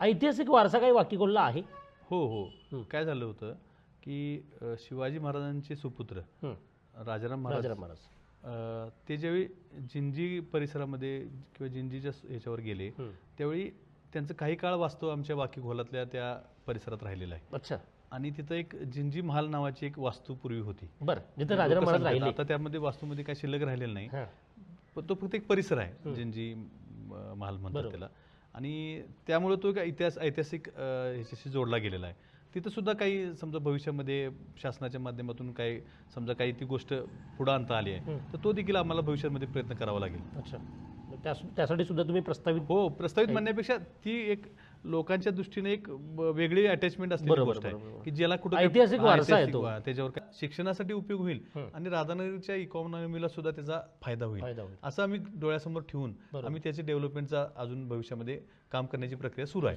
ऐतिहासिक वारसा काही वाकीकोलला आहे? हो हो. काय झालं होतं की शिवाजी महाराजांचे सुपुत्र राजाराम महाराज ते ज्यावेळी जिंजी परिसरामध्ये किंवा जिंजीच्या ह्याच्यावर गेले त्यावेळी त्यांचं काही काळ वास्तव आमच्या वाकीखोलातल्या त्या परिसरात राहिलेलं आहे. अच्छा. आणि तिथं एक जिंजी महाल नावाची एक वास्तू पूर्वी होती. बरं, जिथे राजाराम महाराज राहिले. आता त्यामध्ये वास्तूमध्ये काही शिल्लक राहिलेलं नाही, पण तो फक्त एक परिसर आहे, जिंजी महाल म्हणतात त्याला. आणि त्यामुळे तो एक ऐतिहासिक ह्याच्याशी जोडला गेलेला आहे. तिथं सुद्धा काही समजा भविष्यामध्ये शासनाच्या माध्यमातून काही समजा काही ती गोष्ट पुढे आणता आली आहे तर तो देखील आम्हाला भविष्यामध्ये प्रयत्न करावा लागेल. अच्छा, त्यासाठी सुद्धा तुम्ही प्रस्तावित? हो, प्रस्तावित म्हणण्यापेक्षा ती एक लोकांच्या दृष्टीने एक वेगळी अटॅचमेंट असलेली गोष्ट आहे की ज्याला कुठे ऐतिहासिक वारसा आहे तो, त्याच्यावर शिक्षणासाठी उपयोग होईल आणि राधानगरीच्या इकॉनॉमीला सुद्धा त्याचा फायदा होईल असं आम्ही डोळ्यासमोर ठेवून आम्ही त्याच्या डेव्हलपमेंटचा अजून भविष्यामध्ये काम करण्याची प्रक्रिया सुरू आहे.